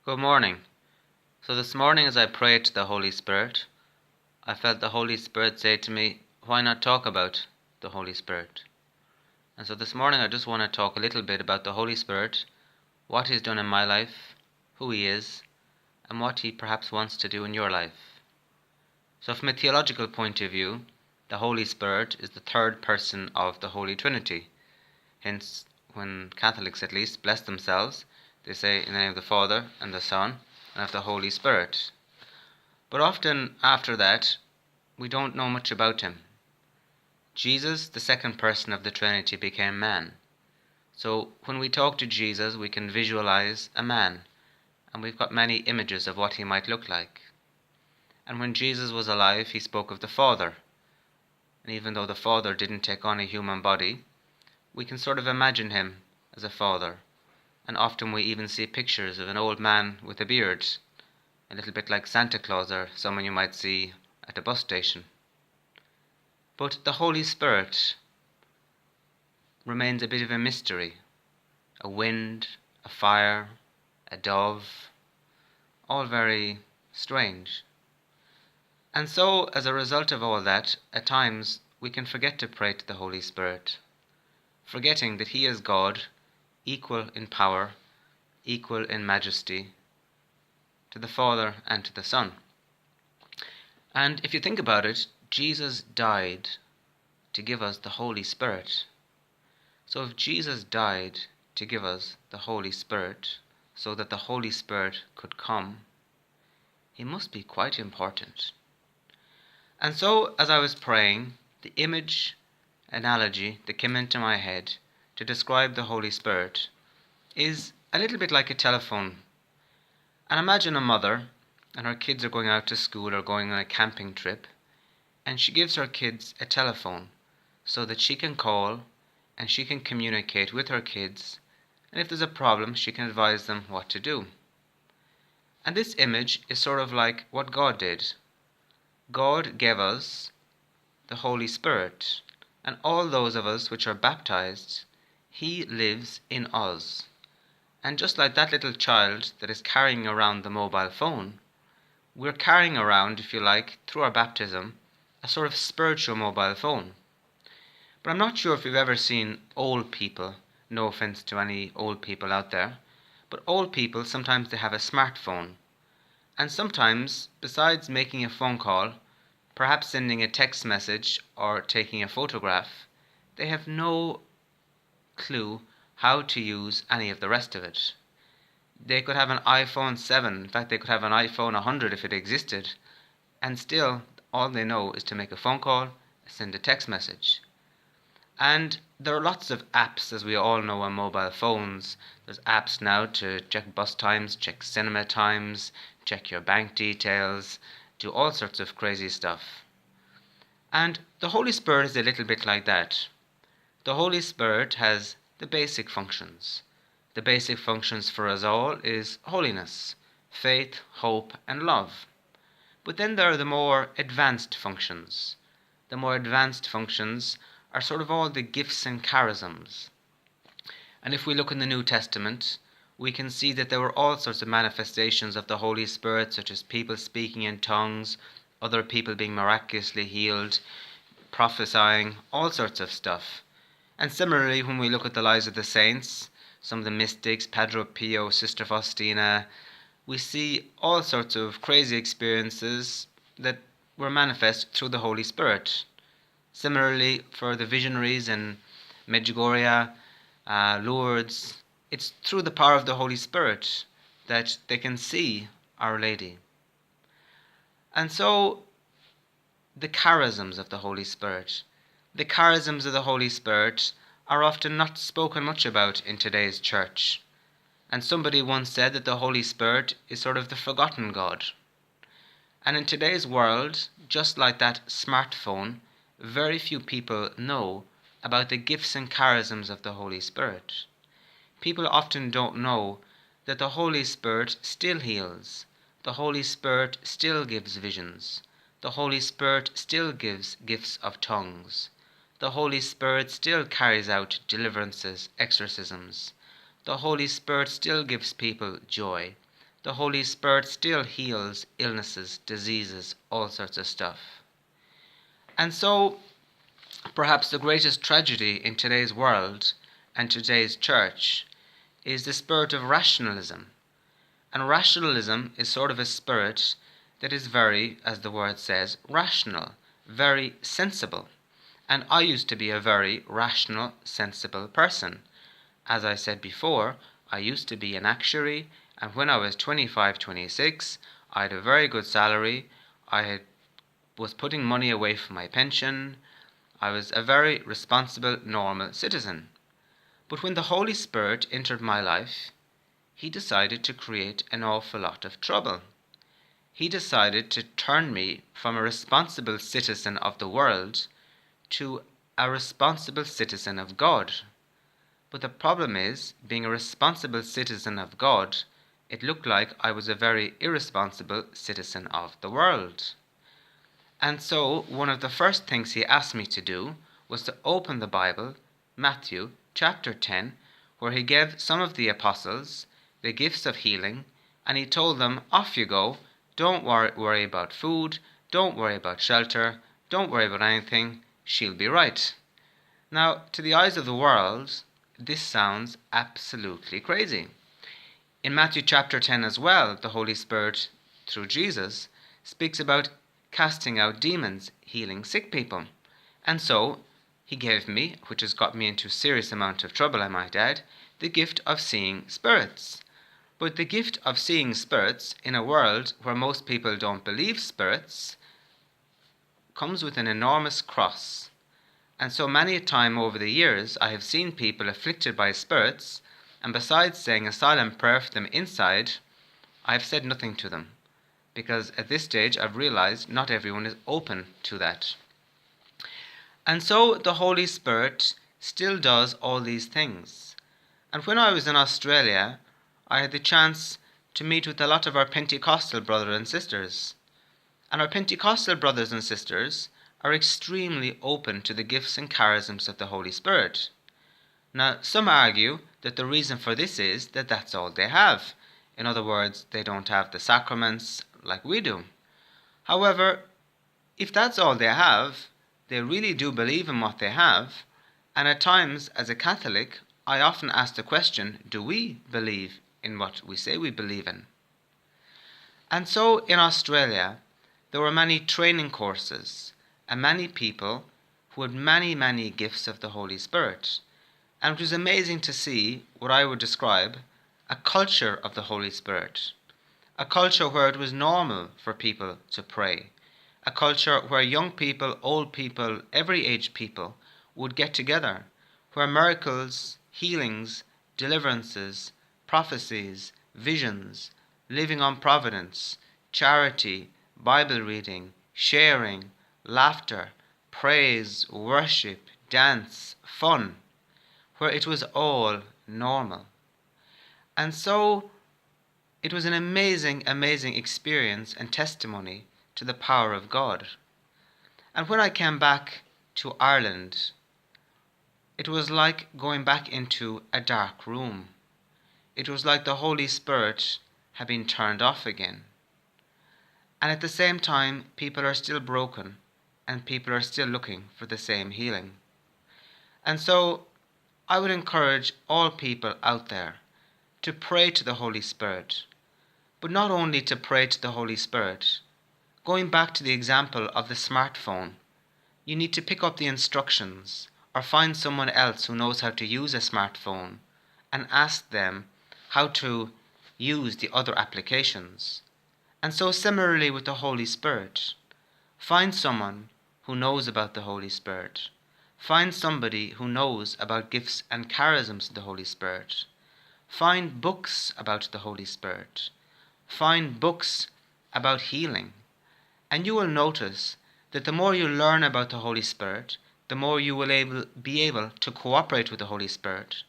Good morning. So this morning as I prayed to the Holy Spirit, I felt the Holy Spirit say to me, why not talk about the Holy Spirit? And so this morning I just want to talk a little bit about the Holy Spirit, what He's done in my life, who He is, and what He perhaps wants to do in your life. So from a theological point of view, the Holy Spirit is the third person of the Holy Trinity. Hence, when Catholics at least bless themselves, they say in the name of the Father and the Son and of the Holy Spirit. But often after that, we don't know much about Him. Jesus, the second person of the Trinity, became man. So when we talk to Jesus, we can visualize a man, and we've got many images of what He might look like. And when Jesus was alive, He spoke of the Father. And even though the Father didn't take on a human body, we can sort of imagine Him as a father. And often we even see pictures of an old man with a beard, a little bit like Santa Claus or someone you might see at a bus station. But the Holy Spirit remains a bit of a mystery. A wind, a fire, a dove, all very strange. And so, as a result of all that, at times we can forget to pray to the Holy Spirit, forgetting that He is God, equal in power, equal in majesty, to the Father and to the Son. And if you think about it, Jesus died to give us the Holy Spirit. So if Jesus died to give us the Holy Spirit, so that the Holy Spirit could come, He must be quite important. And so, as I was praying, the analogy that came into my head to describe the Holy Spirit is a little bit like a telephone. And imagine a mother, and her kids are going out to school or going on a camping trip, and she gives her kids a telephone so that she can call and she can communicate with her kids, and if there's a problem, she can advise them what to do. And this image is sort of like what God did. God gave us the Holy Spirit, and all those of us which are baptized, He lives in us. And just like that little child that is carrying around the mobile phone, we're carrying around, if you like, through our baptism, a sort of spiritual mobile phone. But I'm not sure if you've ever seen old people, no offense to any old people out there, but old people, sometimes they have a smartphone. And sometimes, besides making a phone call, perhaps sending a text message or taking a photograph, they have no clue how to use any of the rest of it. They could have an iPhone 7, in fact they could have an iPhone 100 if it existed, and still all they know is to make a phone call, send a text message. And there are lots of apps, as we all know, on mobile phones. There's apps now to check bus times, check cinema times, check your bank details, do all sorts of crazy stuff. And the Holy Spirit is a little bit like that. The Holy Spirit has the basic functions. The basic functions for us all is holiness, faith, hope, and love. But then there are the more advanced functions. The more advanced functions are sort of all the gifts and charisms. And if we look in the New Testament, we can see that there were all sorts of manifestations of the Holy Spirit, such as people speaking in tongues, other people being miraculously healed, prophesying, all sorts of stuff. And similarly, when we look at the lives of the saints, some of the mystics, Padre Pio, Sister Faustina, we see all sorts of crazy experiences that were manifest through the Holy Spirit. Similarly, for the visionaries in Medjugorje, Lourdes, it's through the power of the Holy Spirit that they can see Our Lady. And so, the charisms of the Holy Spirit. The charisms of the Holy Spirit are often not spoken much about in today's church. And somebody once said that the Holy Spirit is sort of the forgotten God. And in today's world, just like that smartphone, very few people know about the gifts and charisms of the Holy Spirit. People often don't know that the Holy Spirit still heals. The Holy Spirit still gives visions. The Holy Spirit still gives gifts of tongues. The Holy Spirit still carries out deliverances, exorcisms. The Holy Spirit still gives people joy. the Holy Spirit still heals illnesses, diseases, all sorts of stuff. And so, perhaps the greatest tragedy in today's world and today's church is the spirit of rationalism. And rationalism is sort of a spirit that is very, as the word says, rational, very sensible. And I used to be a very rational, sensible person. As I said before, I used to be an actuary, and when I was 25, 26, I had a very good salary. Was putting money away for my pension. I was a very responsible, normal citizen. But when the Holy Spirit entered my life, He decided to create an awful lot of trouble. He decided to turn me from a responsible citizen of the world to a responsible citizen of God. But the problem is, being a responsible citizen of God, it looked like I was a very irresponsible citizen of the world. And so one of the first things He asked me to do was to open the Bible, Matthew chapter 10, where He gave some of the apostles the gifts of healing, and He told them, off you go, don't worry about food, don't worry about shelter, don't worry about anything, she'll be right. Now, to the eyes of the world, this sounds absolutely crazy. In Matthew chapter 10 as well, the Holy Spirit, through Jesus, speaks about casting out demons, healing sick people. And so, He gave me, which has got me into a serious amount of trouble, I might add, the gift of seeing spirits. But the gift of seeing spirits in a world where most people don't believe spirits comes with an enormous cross. And so many a time over the years I have seen people afflicted by spirits, and besides saying a silent prayer for them inside, I have said nothing to them. Because at this stage I've realized not everyone is open to that. And so the Holy Spirit still does all these things. And when I was in Australia, I had the chance to meet with a lot of our Pentecostal brothers and sisters. And our Pentecostal brothers and sisters are extremely open to the gifts and charisms of the Holy Spirit. Now, some argue that the reason for this is that that's all they have. In other words, they don't have the sacraments like we do. However, if that's all they have, they really do believe in what they have. And at times, as a Catholic, I often ask the question, do we believe in what we say we believe in? And so in Australia, there were many training courses and many people who had many gifts of the Holy Spirit. And it was amazing to see what I would describe a culture of the Holy Spirit. A culture where it was normal for people to pray. A culture where young people, old people, every age people would get together. Where miracles, healings, deliverances, prophecies, visions, living on providence, charity, Bible reading, sharing, laughter, praise, worship, dance, fun, where it was all normal. And so it was an amazing experience and testimony to the power of God. And when I came back to Ireland, it was like going back into a dark room. It was like the Holy Spirit had been turned off again. And at the same time, people are still broken and people are still looking for the same healing. And so I would encourage all people out there to pray to the Holy Spirit, but not only to pray to the Holy Spirit. Going back to the example of the smartphone, you need to pick up the instructions or find someone else who knows how to use a smartphone and ask them how to use the other applications. And so similarly with the Holy Spirit, find someone who knows about the Holy Spirit. Find somebody who knows about gifts and charisms of the Holy Spirit. Find books about the Holy Spirit. Find books about healing. And you will notice that the more you learn about the Holy Spirit, the more you will be able to cooperate with the Holy Spirit.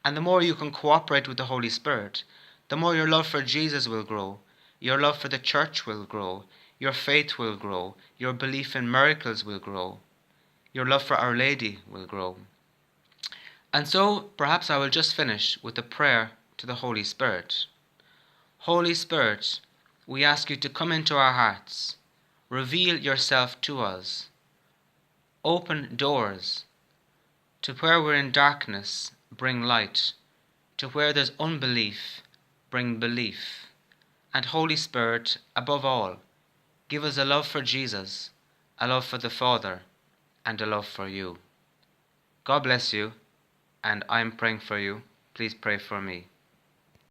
And the more you can cooperate with the Holy Spirit, the more your love for Jesus will grow, your love for the church will grow, your faith will grow, your belief in miracles will grow, your love for Our Lady will grow. And so perhaps I will just finish with a prayer to the Holy Spirit. Holy Spirit, we ask you to come into our hearts. Reveal yourself to us. Open doors. To where we're in darkness, bring light. To where there's unbelief, bring belief. And Holy Spirit, above all, give us a love for Jesus, a love for the Father, and a love for you. God bless you, and I'm praying for you. Please pray for me.